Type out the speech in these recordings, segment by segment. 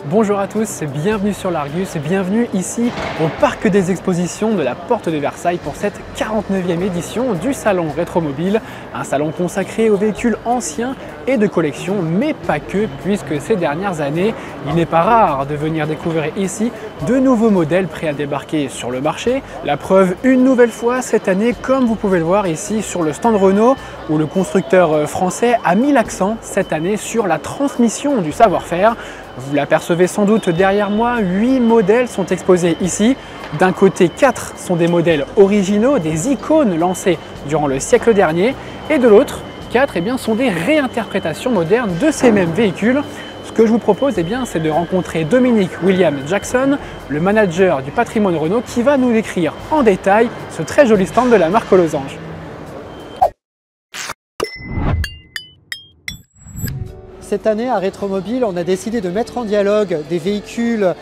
Bonjour à tous, bienvenue sur l'Argus et bienvenue ici au Parc des Expositions de la Porte de Versailles pour cette 49e édition du Salon Rétromobile, un salon consacré aux véhicules anciens et de collection, mais pas que, puisque ces dernières années, il n'est pas rare de venir découvrir ici de nouveaux modèles prêts à débarquer sur le marché. La preuve une nouvelle fois cette année, comme vous pouvez le voir ici sur le stand Renault, où le constructeur français a mis l'accent cette année sur la transmission du savoir-faire. Vous l'apercevez sans doute derrière moi, 8 modèles sont exposés ici. D'un côté, 4 sont des modèles originaux, des icônes lancées durant le siècle dernier. Et de l'autre, 4 sont des réinterprétations modernes de ces mêmes véhicules. Ce que je vous propose, c'est de rencontrer Dominique William Jackson, le manager du patrimoine Renault, qui va nous décrire en détail ce très joli stand de la marque aux losanges. Cette année, à Rétromobile, on a décidé de mettre en dialogue des véhicules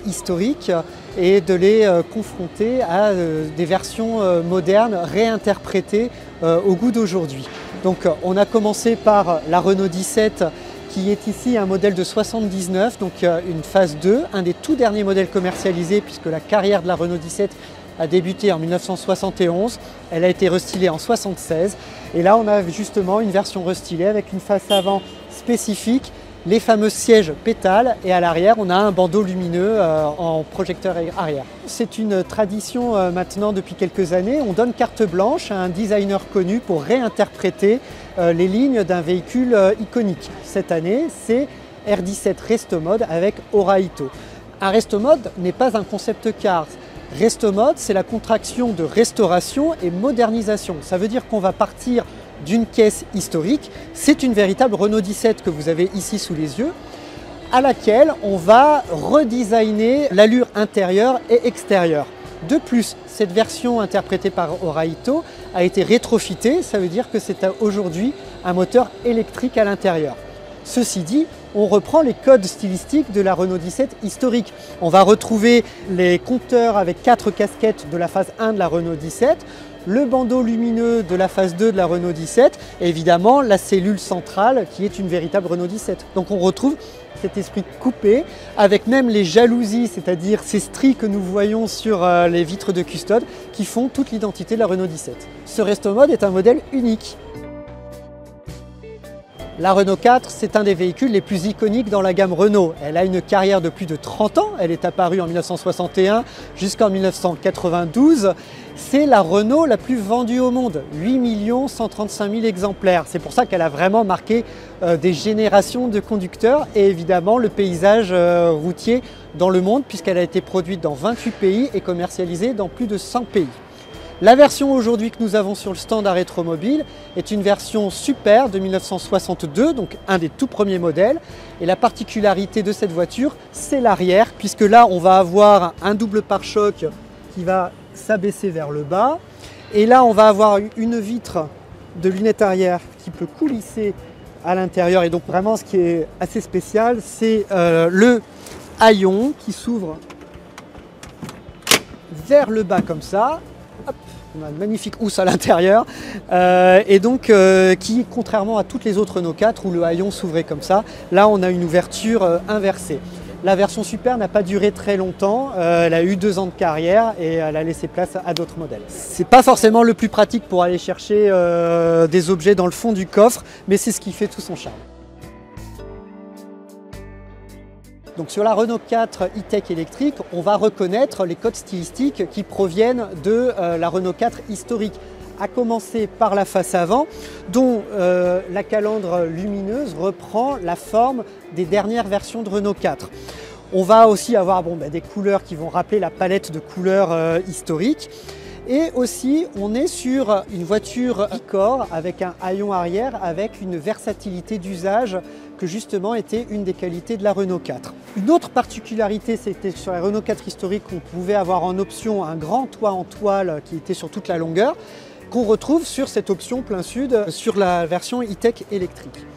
historiques et de les confronter à des versions modernes réinterprétées au goût d'aujourd'hui. Donc on a commencé par la Renault 17 qui est ici un modèle de 79, donc une phase 2, un des tout derniers modèles commercialisés puisque la carrière de la Renault 17 a débuté en 1971, elle a été restylée en 1976 et là on a justement une version restylée avec une face avant spécifique, les fameux sièges pétales et à l'arrière on a un bandeau lumineux en projecteur arrière. C'est une tradition maintenant depuis quelques années, on donne carte blanche à un designer connu pour réinterpréter les lignes d'un véhicule iconique. Cette année c'est R17 Restomod avec Horaito. Un Restomod n'est pas un concept car. Restomod, c'est la contraction de restauration et modernisation. Ça veut dire qu'on va partir d'une caisse historique, c'est une véritable Renault 17 que vous avez ici sous les yeux, à laquelle on va redesigner l'allure intérieure et extérieure. De plus, cette version interprétée par Horaito a été rétrofitée, ça veut dire que c'est aujourd'hui un moteur électrique à l'intérieur. Ceci dit, on reprend les codes stylistiques de la Renault 17 historique. On va retrouver les compteurs avec 4 casquettes de la phase 1 de la Renault 17, le bandeau lumineux de la phase 2 de la Renault 17 et évidemment la cellule centrale qui est une véritable Renault 17. Donc on retrouve cet esprit coupé avec même les jalousies, c'est-à-dire ces stries que nous voyons sur les vitres de custode qui font toute l'identité de la Renault 17. Ce Restomod est un modèle unique. La Renault 4, c'est un des véhicules les plus iconiques dans la gamme Renault. Elle a une carrière de plus de 30 ans, elle est apparue en 1961 jusqu'en 1992. C'est la Renault la plus vendue au monde, 8 135 000 exemplaires. C'est pour ça qu'elle a vraiment marqué des générations de conducteurs et évidemment le paysage routier dans le monde puisqu'elle a été produite dans 28 pays et commercialisée dans plus de 100 pays. La version aujourd'hui que nous avons sur le stand à Rétromobile est une version super de 1962, donc un des tout premiers modèles. Et la particularité de cette voiture, c'est l'arrière, puisque là on va avoir un double pare-choc qui va s'abaisser vers le bas. Et là on va avoir une vitre de lunettes arrière qui peut coulisser à l'intérieur. Et donc vraiment ce qui est assez spécial, c'est le haillon qui s'ouvre vers le bas comme ça. Hop, on a une magnifique housse à l'intérieur et donc qui, contrairement à toutes les autres Renault 4 où le haillon s'ouvrait comme ça, là on a une ouverture inversée. La version Super n'a pas duré très longtemps, elle a eu 2 ans de carrière et elle a laissé place à d'autres modèles. C'est pas forcément le plus pratique pour aller chercher des objets dans le fond du coffre, mais c'est ce qui fait tout son charme. Donc sur la Renault 4 e-Tech électrique, on va reconnaître les codes stylistiques qui proviennent de la Renault 4 historique, à commencer par la face avant, dont la calandre lumineuse reprend la forme des dernières versions de Renault 4. On va aussi avoir des couleurs qui vont rappeler la palette de couleurs historique. Et aussi, on est sur une voiture e-core avec un haillon arrière avec une versatilité d'usage que justement était une des qualités de la Renault 4. Une autre particularité, c'était sur la Renault 4 historique, on pouvait avoir en option un grand toit en toile qui était sur toute la longueur, qu'on retrouve sur cette option plein sud sur la version e-Tech électrique.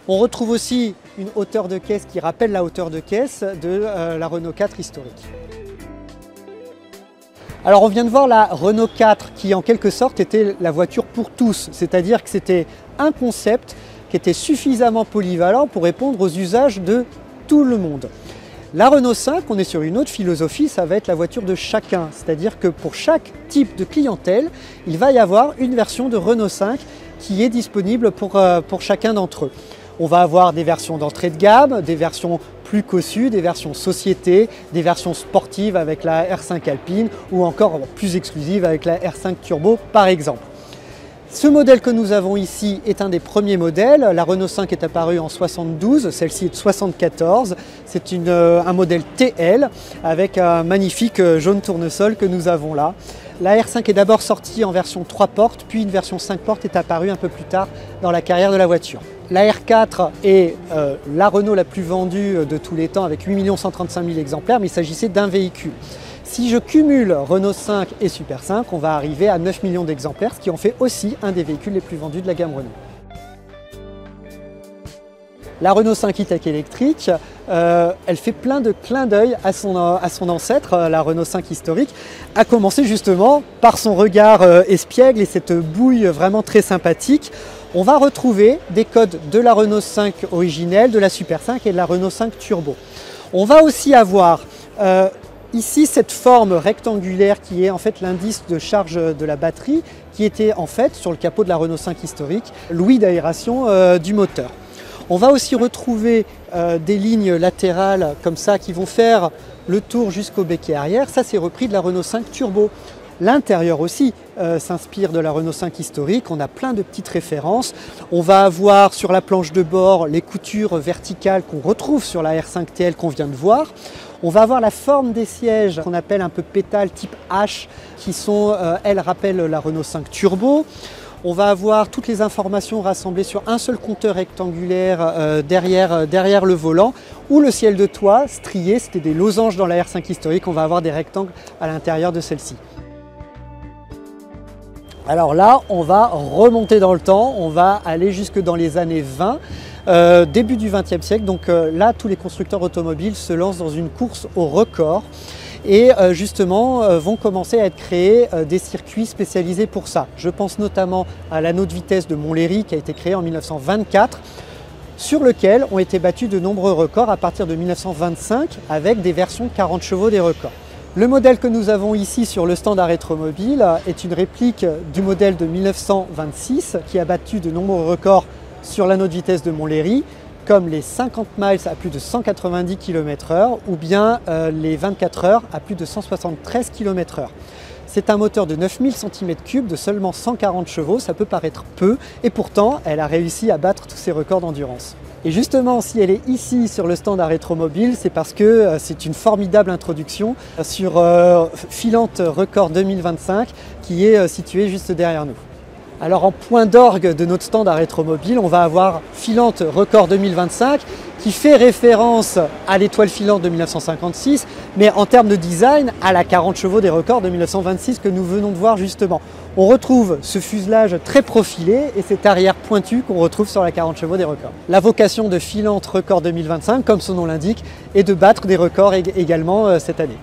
On retrouve aussi une hauteur de caisse qui rappelle la hauteur de caisse de la Renault 4 historique. Alors on vient de voir la Renault 4 qui en quelque sorte était la voiture pour tous, c'est-à-dire que c'était un concept qui était suffisamment polyvalent pour répondre aux usages de tout le monde. La Renault 5, on est sur une autre philosophie, ça va être la voiture de chacun. C'est-à-dire que pour chaque type de clientèle, il va y avoir une version de Renault 5 qui est disponible pour chacun d'entre eux. On va avoir des versions d'entrée de gamme, des versions plus cossues, des versions société, des versions sportives avec la R5 Alpine ou encore plus exclusives avec la R5 Turbo par exemple. Ce modèle que nous avons ici est un des premiers modèles. La Renault 5 est apparue en 72, celle-ci est de 74. C'est un modèle TL avec un magnifique jaune tournesol que nous avons là. La R5 est d'abord sortie en version 3 portes, puis une version 5 portes est apparue un peu plus tard dans la carrière de la voiture. La R4 est la Renault la plus vendue de tous les temps avec 8 135 000 exemplaires, mais il s'agissait d'un véhicule. Si je cumule Renault 5 et Super 5, on va arriver à 9 millions d'exemplaires, ce qui en fait aussi un des véhicules les plus vendus de la gamme Renault. La Renault 5 e-tech électrique, elle fait plein de clins d'œil à son ancêtre, la Renault 5 historique, à commencer justement par son regard espiègle et cette bouille vraiment très sympathique. On va retrouver des codes de la Renault 5 originelle, de la Super 5 et de la Renault 5 Turbo. On va aussi avoir ici cette forme rectangulaire qui est en fait l'indice de charge de la batterie qui était en fait sur le capot de la Renault 5 historique, l'ouïe d'aération du moteur. On va aussi retrouver des lignes latérales comme ça qui vont faire le tour jusqu'au béquet arrière. Ça c'est repris de la Renault 5 Turbo. L'intérieur aussi s'inspire de la Renault 5 historique, on a plein de petites références. On va avoir sur la planche de bord les coutures verticales qu'on retrouve sur la R5 TL qu'on vient de voir. On va avoir la forme des sièges qu'on appelle un peu pétales type H qui sont, elles rappellent la Renault 5 Turbo. On va avoir toutes les informations rassemblées sur un seul compteur rectangulaire derrière le volant ou le ciel de toit strié, c'était des losanges dans la R5 historique, on va avoir des rectangles à l'intérieur de celle-ci. Alors là, on va remonter dans le temps, on va aller jusque dans les années 20, début du XXe siècle. Donc là, tous les constructeurs automobiles se lancent dans une course au record et justement vont commencer à être créés des circuits spécialisés pour ça. Je pense notamment à l'anneau de vitesse de Montlhéry qui a été créé en 1924, sur lequel ont été battus de nombreux records à partir de 1925 avec des versions 40 chevaux des records. Le modèle que nous avons ici sur le stand à Rétromobile est une réplique du modèle de 1926 qui a battu de nombreux records sur l'anneau de vitesse de Montlhéry, comme les 50 miles à plus de 190 km/h ou bien les 24 heures à plus de 173 km/h. C'est un moteur de 9000 cm3 de seulement 140 chevaux, ça peut paraître peu, et pourtant elle a réussi à battre tous ses records d'endurance. Et justement, si elle est ici sur le stand à Rétromobile, c'est parce que c'est une formidable introduction sur Filante Record 2025 qui est située juste derrière nous. Alors en point d'orgue de notre stand à Rétromobile, on va avoir Filante Record 2025 qui fait référence à l'étoile filante de 1956, mais en termes de design, à la 40 chevaux des records de 1926 que nous venons de voir justement. On retrouve ce fuselage très profilé et cette arrière pointue qu'on retrouve sur la 40 chevaux des records. La vocation de Filante Record 2025, comme son nom l'indique, est de battre des records également cette année.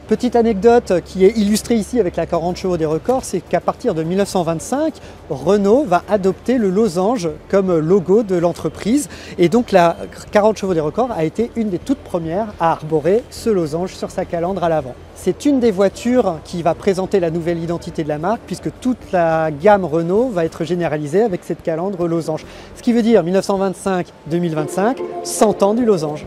Petite anecdote qui est illustrée ici avec la 40 chevaux des records, c'est qu'à partir de 1925, Renault va adopter le losange comme logo de l'entreprise. Et donc la 40 chevaux des records a été une des toutes premières à arborer ce losange sur sa calandre à l'avant. C'est une des voitures qui va présenter la nouvelle identité de la marque puisque toute la gamme Renault va être généralisée avec cette calandre losange. Ce qui veut dire 1925-2025, 100 ans du losange.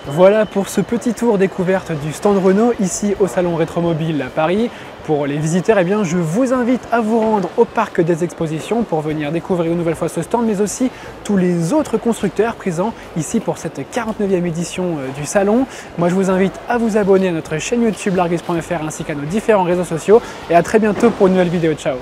Voilà pour ce petit tour découverte du stand Renault ici au salon Rétromobile à Paris. Pour les visiteurs, eh bien, je vous invite à vous rendre au parc des expositions pour venir découvrir une nouvelle fois ce stand, mais aussi tous les autres constructeurs présents ici pour cette 49e édition du salon. Moi, je vous invite à vous abonner à notre chaîne YouTube largus.fr ainsi qu'à nos différents réseaux sociaux et à très bientôt pour une nouvelle vidéo. Ciao!